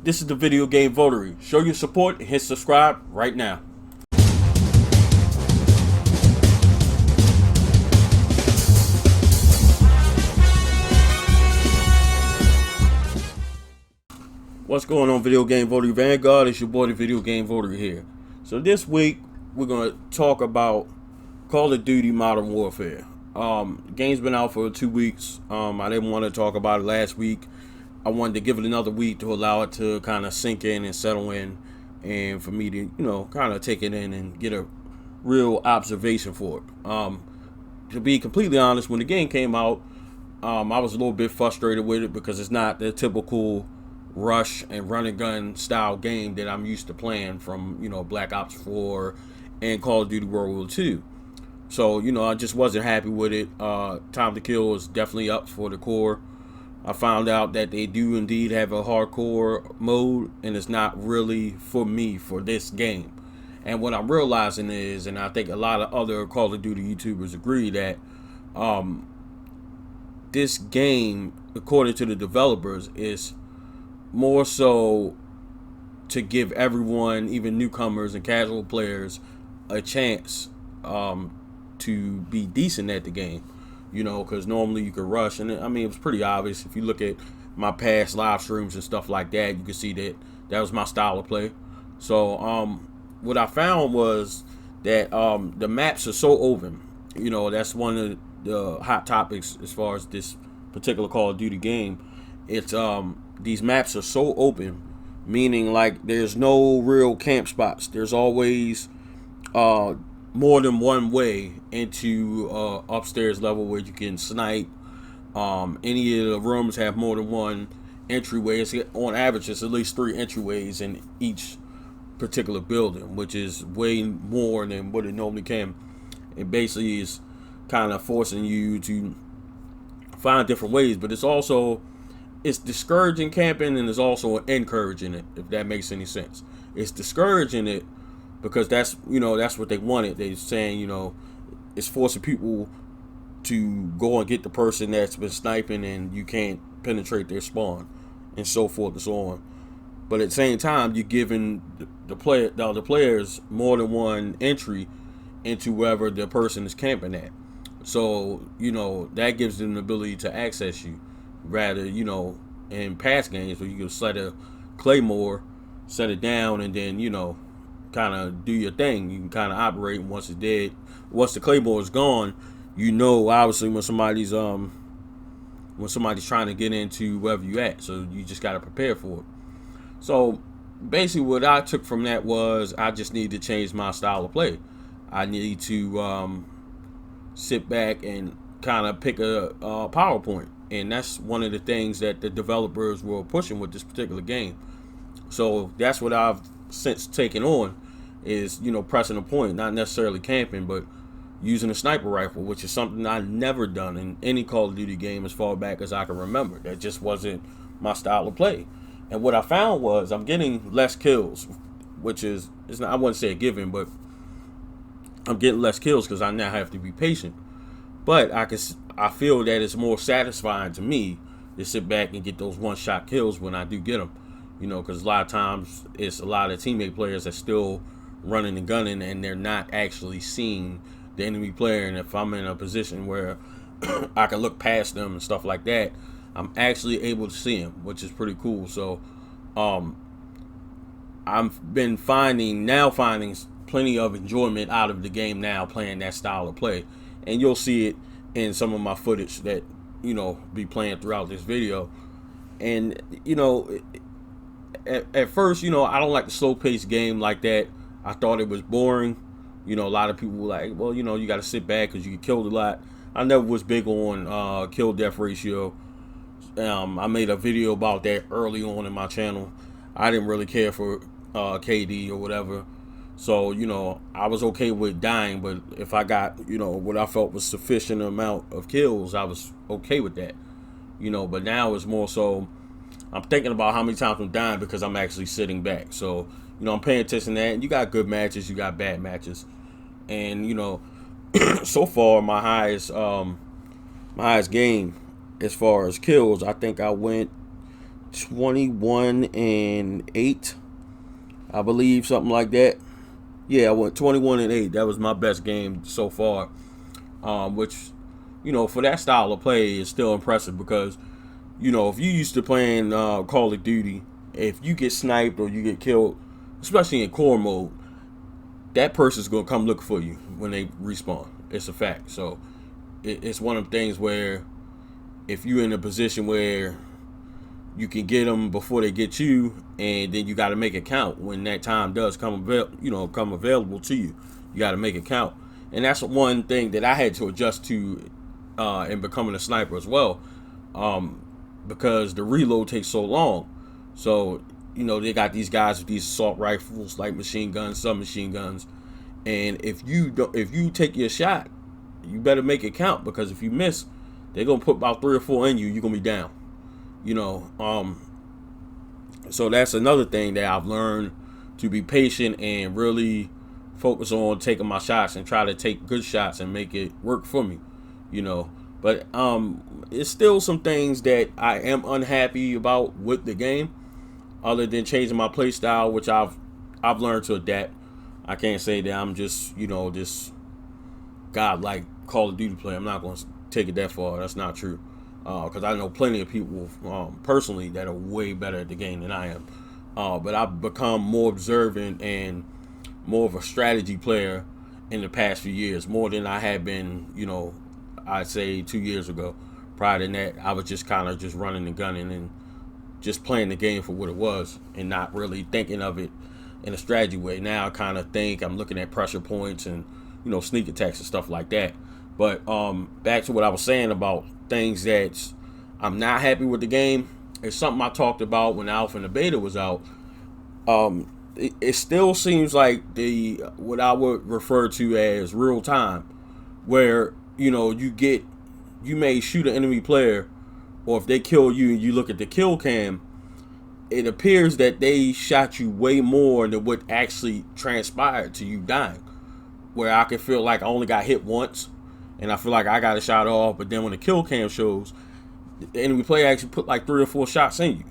This is the Video Game Votary. Show your support and hit subscribe right now. What's going on, Video Game Votary Vanguard? It's your boy, the Video Game Votary here. So this week, we're going to talk about Call of Duty Modern Warfare. The game's been out for 2 weeks. I didn't want to talk about it last week. I wanted to give it another week to allow it to kind of sink in and settle in, and for me to, kind of take it in and get a real observation for it. To be completely honest, when the game came out, I was a little bit frustrated with it because it's not the typical rush and run and gun style game that I'm used to playing from, Black Ops 4 and Call of Duty World War II. So, I just wasn't happy with it. Time to Kill is definitely up for the core. I found out that they do indeed have a hardcore mode, and it's not really for me for this game. And what I'm realizing is, and I think a lot of other Call of Duty YouTubers agree, that this game, according to the developers, is more so to give everyone, even newcomers and casual players, a chance to be decent at the game. Because normally you could rush, and it was pretty obvious. If you look at my past live streams and stuff like that, you can see that that was my style of play. So what I found was that the maps are so open. That's one of the hot topics as far as this particular Call of Duty game. It's these maps are so open, meaning like there's no real camp spots. There's always more than one way into upstairs level where you can snipe. Any of the rooms have more than one entryway. On average, it's at least 3 entryways in each particular building, which is way more than what it normally can. It basically is kind of forcing you to find different ways, but it's discouraging camping, and it's also encouraging it, if that makes any sense. It's discouraging it because that's what they wanted. They're saying, it's forcing people to go and get the person that's been sniping and you can't penetrate their spawn, and so forth and so on. But at the same time, you're giving the players more than one entry into wherever the person is camping at. So, that gives them the ability to access you. Rather, in past games where you can set a claymore, set it down, and then, kind of do your thing. You can kind of operate, and once it's dead, once the claymore is gone, obviously when somebody's trying to get into wherever you at. So you just got to prepare for it. So basically what I took from that was I just need to change my style of play. I need to sit back and kind of pick a PowerPoint. And that's one of the things that the developers were pushing with this particular game. So that's what I've since taken on, is, pressing a point, not necessarily camping, but using a sniper rifle, which is something I've never done in any Call of Duty game as far back as I can remember. That just wasn't my style of play. And what I found was I'm getting less kills, which is not, I wouldn't say a given, but I'm getting less kills because I now have to be patient. But I feel that it's more satisfying to me to sit back and get those one-shot kills when I do get them. Because a lot of times it's a lot of teammate players that still running and gunning, and they're not actually seeing the enemy player. And if I'm in a position where I can look past them and stuff like that, I'm actually able to see them, which is pretty cool. So I've been finding plenty of enjoyment out of the game now, playing that style of play. And you'll see it in some of my footage that, be playing throughout this video. And, at first, I don't like the slow-paced game like that. I thought it was boring. A lot of people were like, well, you got to sit back because you get killed a lot. I never was big on kill-death ratio. I made a video about that early on in my channel. I didn't really care for KD or whatever. So, I was okay with dying, but if I got, what I felt was sufficient amount of kills, I was okay with that. But now it's more so I'm thinking about how many times I'm dying because I'm actually sitting back. So, I'm paying attention to that. And you got good matches, you got bad matches. And, so far my highest game as far as kills, I think I went 21-8, I believe, something like that. Yeah, I went 21-8. That was my best game so far. Which, for that style of play is still impressive because, if you used to playing Call of Duty, if you get sniped or you get killed, especially in core mode, that person's gonna come look for you when they respawn. It's a fact. So it's one of the things where if you're in a position where you can get them before they get you, and then you got to make it count when that time does come available to you. You got to make it count, and that's one thing that I had to adjust to in becoming a sniper as well, because the reload takes so long. So they got these guys with these assault rifles, like machine guns, submachine guns, and if you take your shot, you better make it count, because if you miss, they're gonna put about 3 or 4 in you. You're gonna be down. So that's another thing that I've learned, to be patient and really focus on taking my shots and try to take good shots and make it work for me. But it's still some things that I am unhappy about with the game, other than changing my play style, which I've learned to adapt. I can't say that I'm just this godlike Call of Duty player. I'm not going to take it that far. That's not true. Because I know plenty of people personally that are way better at the game than I am. But I've become more observant and more of a strategy player in the past few years, more than I had been, I'd say 2 years ago. Prior to that, I was just kind of just running and gunning and just playing the game for what it was and not really thinking of it in a strategy way. Now I kind of think I'm looking at pressure points and, sneak attacks and stuff like that. But back to what I was saying about things that I'm not happy with the game. It's something I talked about when Alpha and the Beta was out. It still seems like what I would refer to as real time, where you may shoot an enemy player, or if they kill you and you look at the kill cam, it appears that they shot you way more than what actually transpired to you dying. Where I can feel like I only got hit once, and I feel like I got a shot off, but then when the kill cam shows, the enemy player actually put like 3 or 4 shots in you.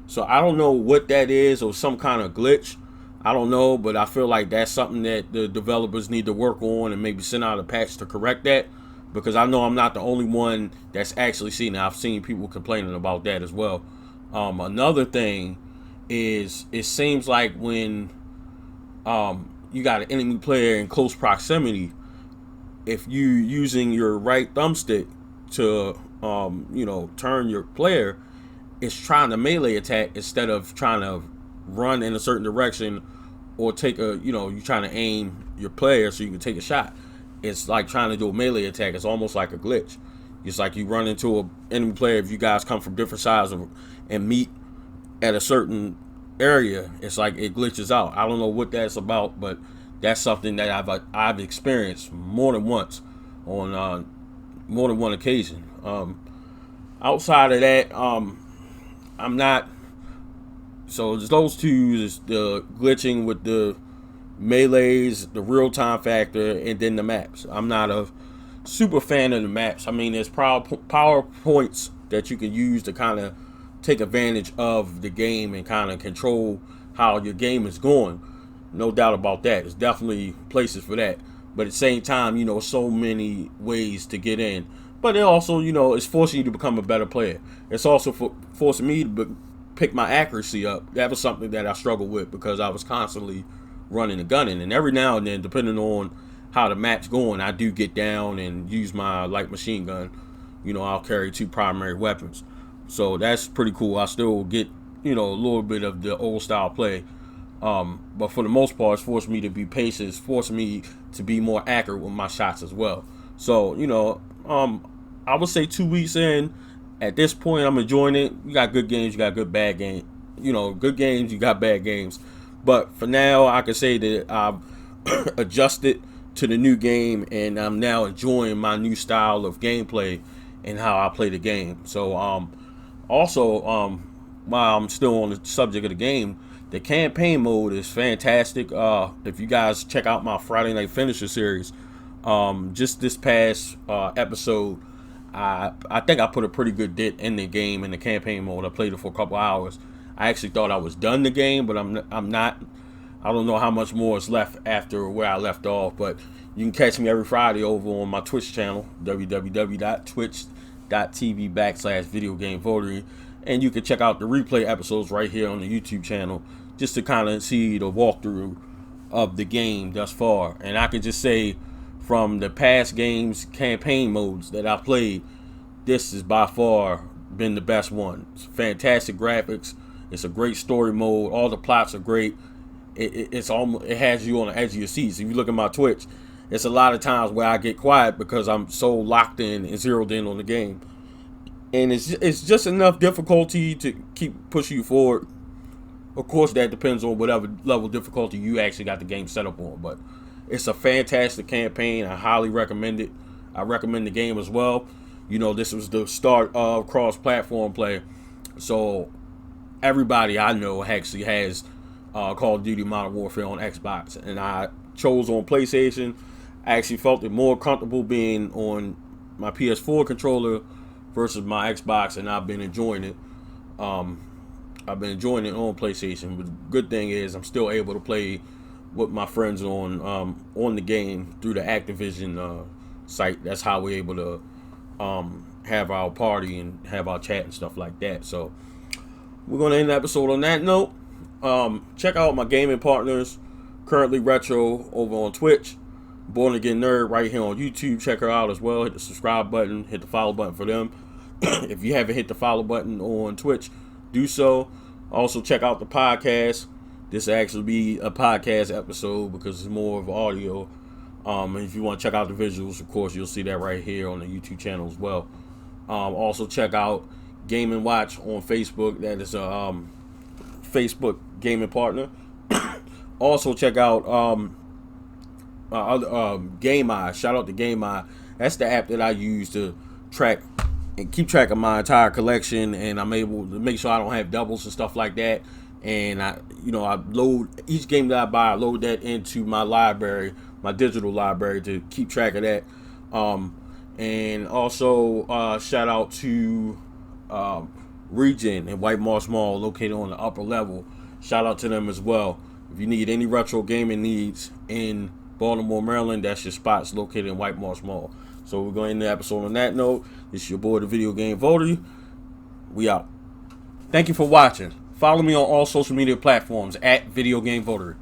So I don't know what that is, or some kind of glitch. I don't know, but I feel like that's something that the developers need to work on and maybe send out a patch to correct that, because I know I'm not the only one that's actually seen it. I've seen people complaining about that as well. Another thing is, it seems like when you got an enemy player in close proximity, if you using your right thumbstick to turn your player, it's trying to melee attack instead of trying to run in a certain direction, or take you're trying to aim your player so you can take a shot. It's like trying to do a melee attack. It's almost like a glitch. It's like you run into an enemy player, if you guys come from different sides and meet at a certain area, it's like it glitches out. I don't know what that's about, but that's something that I've experienced more than once on more than one occasion. Outside of that, I'm not. So those two is the glitching with the melees, the real time factor, and then the maps. I'm not a super fan of the maps. I mean, there's power points that you can use to kind of take advantage of the game and kind of control how your game is going. No doubt about that. There's definitely places for that. But at the same time, so many ways to get in. But it also, it's forcing you to become a better player. It's also forcing me to pick my accuracy up. That was something that I struggled with, because I was constantly running and gunning. And every now and then, depending on how the map's going, I do get down and use my light machine gun. I'll carry 2 primary weapons. So that's pretty cool. I still get, a little bit of the old style play. But for the most part, it's forced me to be patient. It's forced me to be more accurate with my shots as well. So, I would say 2 weeks in, at this point, I'm enjoying it. You got good games, you got good bad games. Good games, you got bad games. But for now, I can say that I've adjusted to the new game, and I'm now enjoying my new style of gameplay and how I play the game. So, also, while I'm still on the subject of the game, the campaign mode is fantastic. If you guys check out my Friday Night Finisher series, just this past episode, I think I put a pretty good dent in the game in the campaign mode. I played it for a couple hours. I actually thought I was done the game, but I'm not. I don't know how much more is left after where I left off, but you can catch me every Friday over on my Twitch channel, www.twitch.tv/videogamevotary, and you can check out the replay episodes right here on the YouTube channel just to kind of see the walkthrough of the game thus far. And I can just say, from the past games campaign modes that I played, this has by far been the best one. It's fantastic graphics. It's a great story mode. All the plots are great. It's almost, it has you on the edge of your seats. If you look at my Twitch, it's a lot of times where I get quiet because I'm so locked in and zeroed in on the game, and it's just enough difficulty to keep pushing you forward. Of course, that depends on whatever level of difficulty you actually got the game set up on, but it's a fantastic campaign. I highly recommend it. I recommend the game as well. You know, this was the start of cross-platform play, so everybody I know actually has Call of Duty Modern Warfare on Xbox, and I chose on PlayStation. I actually felt it more comfortable being on my PS4 controller versus my Xbox, and I've been enjoying it. I've been enjoying it on PlayStation. But the good thing is I'm still able to play with my friends on the game through the Activision site. That's how we're able to have our party and have our chat and stuff like that. So we're going to end the episode on that note. Check out my gaming partners, Currently Retro, over on Twitch. Born Again Nerd right here on YouTube. Check her out as well. Hit the subscribe button, hit the follow button for them. If you haven't hit the follow button on Twitch, do so. Also check out the podcast. This will actually be a podcast episode because it's more of audio. And if you want to check out the visuals, of course, you'll see that right here on the YouTube channel as well. Also check out Game and Watch on Facebook. That is a Facebook gaming partner. Also check out Game Eye. Shout out to Game Eye. That's the app that I use to track and keep track of my entire collection, and I'm able to make sure I don't have doubles and stuff like that. And I load each game that I buy, I load that into my library, my digital library, to keep track of that. And also shout out to Regen and White Moss Mall, located on the upper level. Shout out to them as well. If you need any retro gaming needs in Baltimore, Maryland, that's your spots, located in White Moss Mall. So we're going to end the episode on that note. This is your boy, the Video Game Votary. We out. Thank you for watching. Follow me on all social media platforms at Video Game Votary.